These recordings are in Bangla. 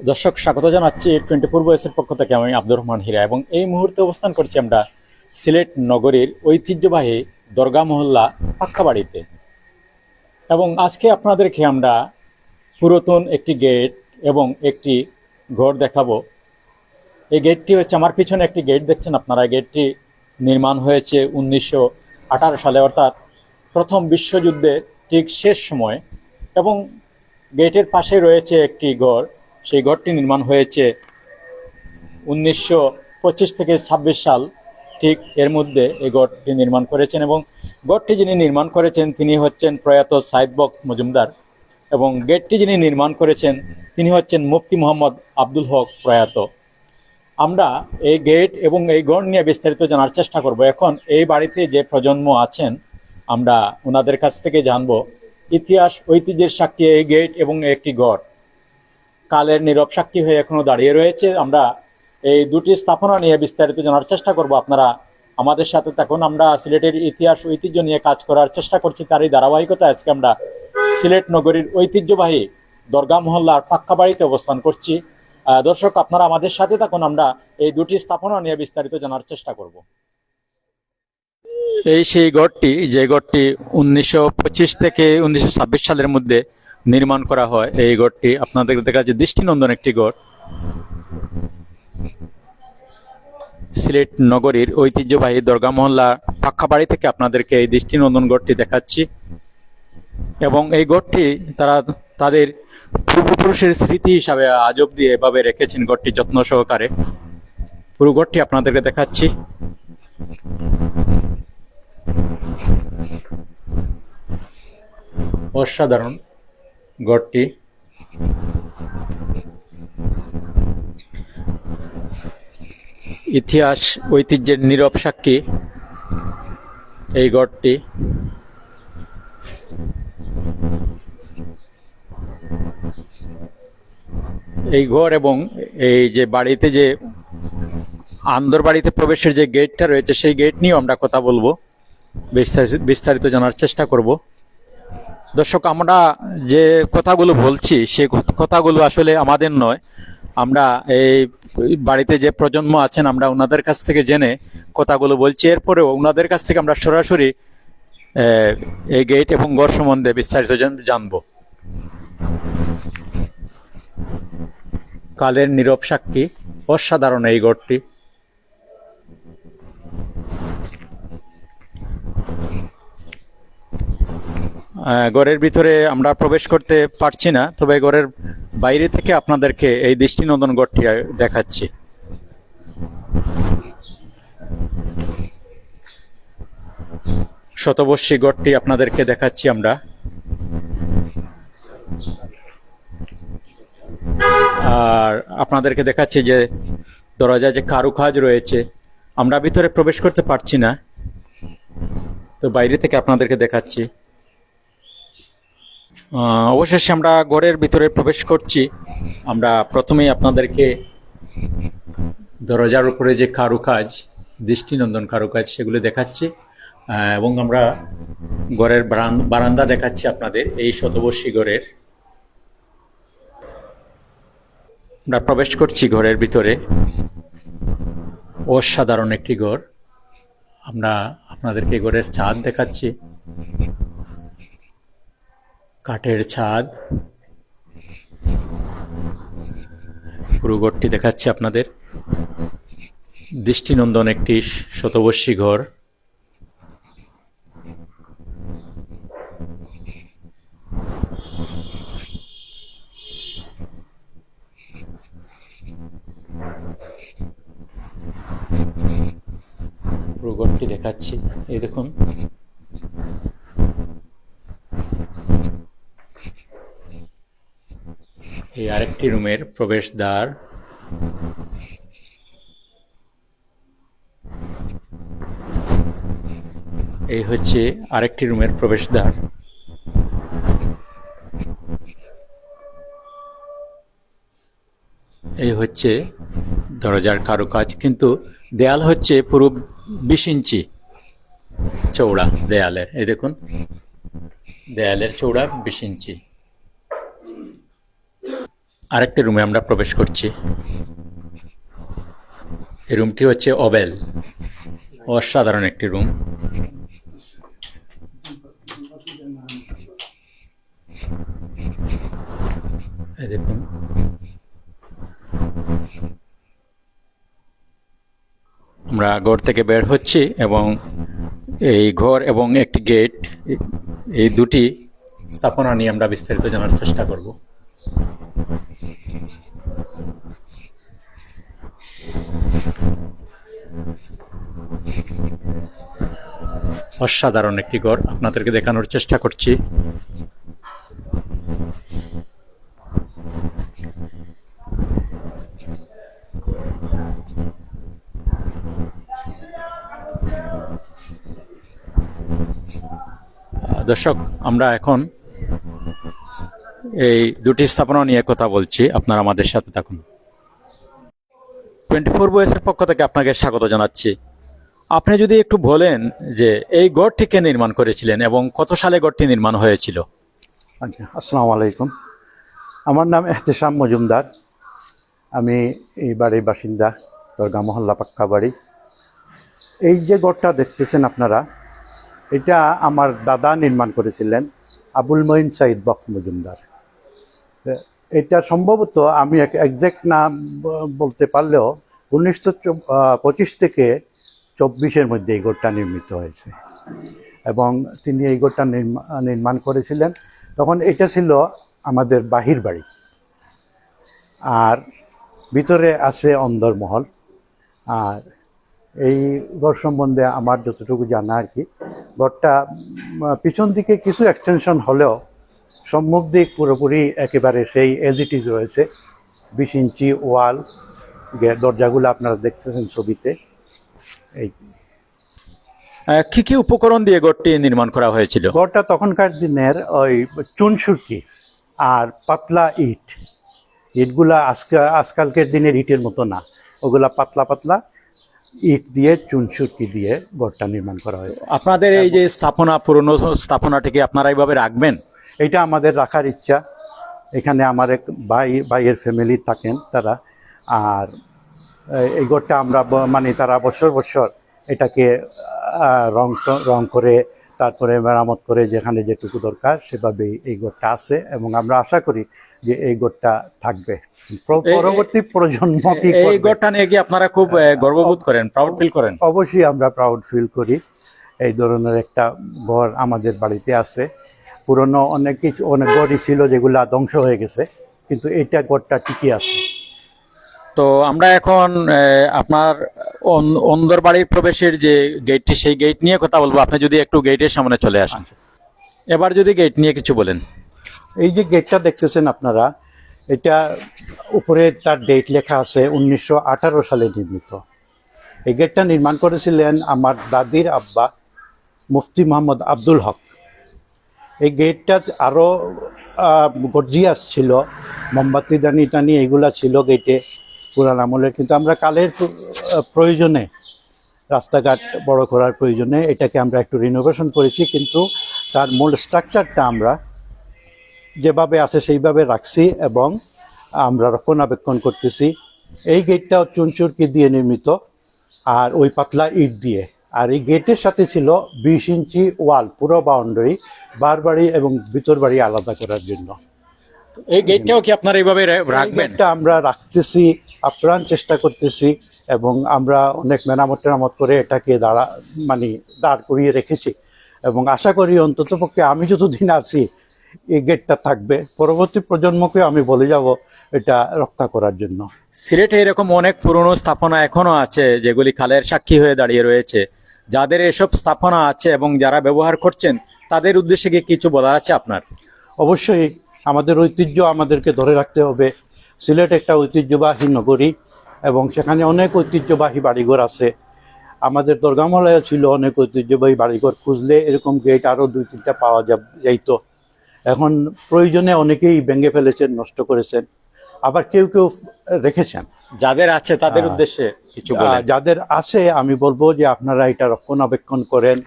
দর্শক স্বাগত জানাচ্ছি 24 ভয়েসের পক্ষ থেকে। আমি আব্দুর রহমান হীরা এবং এই মুহূর্তে অবস্থান করছি আমরা সিলেট নগরীর ঐতিহ্যবাহী দরগা মহল্লা পাক্কাবাড়িতে। এবং আজকে আপনাদেরকে আমরা পুরাতন একটি গেট এবং একটি ঘর দেখাবো। এই গেটটি হচ্ছে আমার পিছনে একটি গেট দেখছেন আপনারা। গেটটি নির্মাণ হয়েছে 1918 সালে, অর্থাৎ প্রথম বিশ্বযুদ্ধের ঠিক শেষ সময়। এবং গেটের পাশে রয়েছে একটি ঘর, সেই ঘরটি নির্মাণ হয়েছে 1925 থেকে 26 সাল, ঠিক এর মধ্যে এই ঘরটি নির্মাণ করেছেন। এবং ঘরটি যিনি নির্মাণ করেছেন তিনি হচ্ছেন প্রয়াত সাইদ বক মজুমদার, এবং গেটটি যিনি নির্মাণ করেছেন তিনি হচ্ছেন মুফতি মোহাম্মদ আব্দুল হক প্রয়াত। আমরা এই গেট এবং এই ঘর নিয়ে বিস্তারিত জানার চেষ্টা করব। এখন এই বাড়িতে যে প্রজন্ম আছেন আমরা ওনাদের কাছ থেকে জানব ইতিহাস ঐতিহ্যের সাক্ষী এই গেট এবং একটি ঘর কালের নীরব সাক্ষী হয়ে এখনো দাঁড়িয়ে রয়েছে। আমরা এই দুটি স্থাপনা নিয়ে বিস্তারিত জানার চেষ্টা করব। আপনারা আমাদের সাথে থাকুন। আমরা সিলেটের ইতিহাস ঐতিহ্য নিয়ে কাজ করার চেষ্টা করছি, তারই ধারাবাহিকতা আজকে আমরা সিলেট নগরীর ঐতিহ্যবাহী দরগা মহল্লার পাক্কাবাড়িতে অবস্থান করছি। দর্শক আপনারা আমাদের সাথে থাকুন, আমরা এই দুটি স্থাপনা নিয়ে বিস্তারিত জানার চেষ্টা করব। এই সেই ঘরটি, যে ঘরটি 1925 থেকে 1926 সালের মধ্যে নির্মাণ করা হয়। এই ঘরটি আপনাদের দেখা যাচ্ছে দৃষ্টিনন্দন একটি ঘর। সিলেট নগরীর ঐতিহ্যবাহী দরগা মহল্লা পাক্কাবাড়ি থেকে আপনাদেরকে এই দৃষ্টিনন্দন ঘরটি দেখাচ্ছি। এবং এই ঘরটি তারা তাদের পূর্বপুরুষের স্মৃতি হিসাবে আজ অব্দি এভাবে রেখেছেন ঘরটি যত্ন সহকারে। পুরো ঘরটি আপনাদেরকে দেখাচ্ছি। অসাধারণ ঘরটি। ইতিহাস ঐতিহ্যের নীরব সাক্ষী এই ঘরটি। এই ঘর এবং এই যে বাড়িতে যে আন্দর বাড়িতে প্রবেশের যে গেটটা রয়েছে সেই গেট নিয়েও আমরা কথা বলবো, বিস্তারিত জানার চেষ্টা করব। দর্শক আমরা যে কথাগুলো বলছি সেই কথাগুলো আসলে আমাদের নয়, আমরা এই বাড়িতে যে প্রজন্ম আছেন আমরা ওনাদের কাছ থেকে জেনে কথাগুলো বলছি। এরপরেও ওনাদের কাছ থেকে আমরা সরাসরি এই গেট এবং ঘর সম্বন্ধে বিস্তারিত জানবো। কালের নীরব সাক্ষী, অসাধারণ এই ঘরটি। ঘরের ভিতরে আমরা প্রবেশ করতে পারছি না, তবে ঘরের বাইরে থেকে আপনাদেরকে এই দৃষ্টিনন্দন ঘরটি দেখাচ্ছি। শতবর্ষী ঘরটি আপনাদেরকে দেখাচ্ছি আমরা। আর আপনাদেরকে দেখাচ্ছি যে দরজায় যে কারুকাজ রয়েছে। আমরা ভিতরে প্রবেশ করতে পারছি না, তো বাইরে থেকে আপনাদেরকে দেখাচ্ছি। অবশেষে আমরা ঘরের ভিতরে প্রবেশ করছি। আমরা প্রথমেই আপনাদেরকে দরজার উপরে যে কারুকাজ, দৃষ্টিনন্দন কারুকাজ, সেগুলো দেখাচ্ছি। এবং আমরা ঘরের বারান্দা দেখাচ্ছি আপনাদের। এই শতবর্ষী ঘরের আমরা প্রবেশ করছি ঘরের ভিতরে। অসাধারণ একটি ঘর। আমরা আপনাদেরকে ঘরের ছাদ দেখাচ্ছি, কাঠের ছাদ। পুরো ঘরটি দেখাচ্ছি আপনাদের। দৃষ্টিনন্দন একটি শতবর্ষী ঘর। পুরো ঘরটি দেখাচ্ছি। এই দেখুন, এই আরেকটি রুমের প্রবেশদ্বার। এই হচ্ছে আরেকটি রুমের প্রবেশদ্বার। এই হচ্ছে দরজার কারুকাজ, কিন্তু দেয়াল হচ্ছে পুরো 20 ইঞ্চি চৌড়া দেয়ালের। এই দেখুন, দেয়ালের চৌড়া 20 ইঞ্চি। আরেকটি রুমে আমরা প্রবেশ করছি। এই রুমটি হচ্ছে ওবেল, অসাধারণ একটি রুম। এই দেখুন, আমরা ঘর থেকে বের হচ্ছি এবং এই ঘর এবং একটি গেট, এই দুটি স্থাপনা নিয়ে আমরা বিস্তারিত জানার চেষ্টা করব। অসাধারণ একটি ঘর আপনাদেরকে দেখানোর চেষ্টা করছি। দর্শক, আমরা এখন এই দুটি স্থাপনা নিয়ে কথা বলছি, আপনারা আমাদের সাথে থাকুন। 24 বয়েসের পক্ষ থেকে আপনাকে স্বাগত জানাচ্ছি। আপনি যদি একটু বলেন যে এই গড়টি কে নির্মাণ করেছিলেন এবং কত সালে গড়টি নির্মাণ হয়েছিল? আচ্ছা, আসসালামু আলাইকুম। আমার নাম এহতেশাম মজুমদার। আমি এই বাড়ির বাসিন্দা, দরগা মহল্লা পাক্কা বাড়ি। এই যে গড়টা দেখতেছেন আপনারা, এটা আমার দাদা নির্মাণ করেছিলেন, আবুল মঈন সাইদ বখ মজুমদার। এটা সম্ভবত আমি একজ্যাক্ট নাম বলতে পারলেও 1925 থেকে 24-এর মধ্যে এই গড়টা নির্মিত হয়েছে এবং তিনি এই গড়টা নির্মাণ করেছিলেন। তখন এটা ছিল আমাদের বাহির বাড়ি, আর ভিতরে আছে অন্দরমহল। আর এই ঘর সম্বন্ধে আমার যতটুকু জানা আর কি, ঘরটা পিছন দিকে কিছু এক্সটেনশন হলেও সম্মুখ দিক পুরোপুরি একেবারে সেই এজ ইট ইজ রয়েছে। 20 ইঞ্চি ওয়াল, দরজাগুলো আপনারা দেখতেছেন ছবিতে। এই কি কি উপকরণ দিয়ে গড়টি নির্মাণ করা হয়েছিল? গড়টা তখনকার দিনের ওই চুনসুরকি আর পাতলা ইটগুলা আজকালকের দিনের ইটের মতো না, ওগুলা পাতলা পাতলা ইট দিয়ে চুনসুরকি দিয়ে গড়টা নির্মাণ করা হয়েছে। আপনাদের এই যে স্থাপনা, পুরনো স্থাপনাটিকে আপনারা এইভাবে রাখবেন? এটা আমাদের রাখার ইচ্ছা। এখানে আমার এক ভাইয়ের ফ্যামিলি থাকেন তারা, আর এই গড়টা আমরা মানে তারা বছর বছর এটাকে রং করে, তারপরে মেরামত করে, যেখানে যেটুকু দরকার সেভাবেই এই গড়টা আছে এবং আমরা আশা করি যে এই গড়টা থাকবে পরবর্তী প্রজন্ম। এই গড়টা নিয়ে কি আপনারা খুব গর্ববোধ করেন, প্রাউড ফিল করেন? অবশ্যই আমরা প্রাউড ফিল করি। এই ধরনের একটা ঘর আমাদের বাড়িতে আছে। পুরনো অনেক গড়ই ছিল যেগুলা ধ্বংস হয়ে গেছে, কিন্তু এইটা গড়টা টিকে আছে। তো আমরা এখন আপনার অন্দর বাড়ির প্রবেশের যে গেটটি, সেই গেট নিয়ে কথা বলবো। আপনি যদি একটু গেটের সামনে চলে আসেন। এবার যদি গেট নিয়ে কিছু বলেন। এই যে গেটটা দেখতেছেন আপনারা, এটা উপরে তার ডেট লেখা আছে 1918 সালে নির্মিত। এই গেটটা নির্মাণ করেছিলেন আমার দাদির আব্বা মুফতি মোহাম্মদ আব্দুল হক। এই গেটটা আরও গর্জিয়াস ছিল, মোমবাতি দানি টানি এগুলা ছিল গেটে পুরান আমলের, কিন্তু আমরা কালের প্রয়োজনে, রাস্তাঘাট বড় করার প্রয়োজনে এটাকে আমরা একটু রিনোভেশন করেছি, কিন্তু তার মূল স্ট্রাকচারটা আমরা যেভাবে আছে সেইভাবে রাখছি এবং আমরা রক্ষণাবেক্ষণ করতেছি। এই গেটটাও চুনচুরকি দিয়ে নির্মিত আর ওই পাতলা ইট দিয়ে। আর এই গেটের সাথে ছিল 20 ইঞ্চি ওয়াল, পুরো বাউন্ডারি, বারবাড়ি এবং ভিতর বাড়ি আলাদা করার জন্য। এই গেটটাও কি আপনারা এইভাবে রাখবেন? গেটটা আমরা রাখতেছি, আপ্রাণ চেষ্টা করতেছি এবং আমরা অনেক মেরামত করে এটাকে দাঁড় করিয়ে রেখেছি এবং আশা করি অন্ততপক্ষে আমি যতদিন আছি এই গেটটা থাকবে। পরবর্তী প্রজন্মকে আমি বলে যাব এটা রক্ষা করার জন্য। সিলেটে এরকম অনেক পুরনো স্থাপনা এখনো আছে যেগুলি কালের সাক্ষী হয়ে দাঁড়িয়ে রয়েছে। যাদের এসব স্থাপনা আছে এবং যারা ব্যবহার করছেন, তাদের উদ্দেশ্যে কি কিছু বলার আছে আপনার? অবশ্যই আমাদের ঐতিহ্য আমাদেরকে ধরে রাখতে হবে। সিলেট একটা ঐতিহ্যবাহী নগরী এবং সেখানে অনেক ঐতিহ্যবাহী বাড়িঘর আছে। আমাদের দরগামহলায় ছিল অনেক ঐতিহ্যবাহী বাড়িঘর, খুঁজলে এরকম গেট আরও 2-3টা পাওয়া যাইত। এখন প্রয়োজনে অনেকেই ভেঙে ফেলেছেন, নষ্ট করেছেন, আবার কেউ কেউ রেখেছেন। যাদের আছে তাদের উদ্দেশ্যে কিছু বলেন। যাদের আছে আমি বলবো যে আপনারা এটা রক্ষণাবেক্ষণ করেন,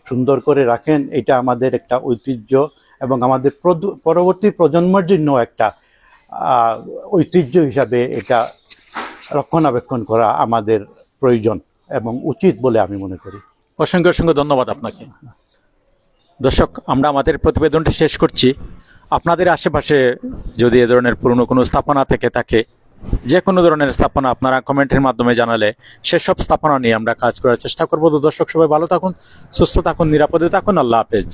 সুন্দর করে রাখেন। এটা আমাদের একটা ঐতিহ্য এবং আমাদের পরবর্তী প্রজন্মের জন্য একটা ঐতিহ্য হিসাবে এটা রক্ষণাবেক্ষণ করা আমাদের প্রয়োজন এবং উচিত বলে আমি মনে করি। অসংখ্য অসংখ্য ধন্যবাদ আপনাকে। দর্শক, আমরা আমাদের প্রতিবেদনটি শেষ করছি। আপনাদের আশেপাশে যদি এ ধরনের পুরনো কোনো স্থাপনা থেকে থাকে, যে কোনো ধরনের স্থাপনা আপনারা কমেন্টের মাধ্যমে জানালে সেসব স্থাপনা নিয়ে আমরা কাজ করার চেষ্টা করবো। তো দর্শক, সবাই ভালো থাকুন, সুস্থ থাকুন, নিরাপদে থাকুন। আল্লাহ হাফেজ।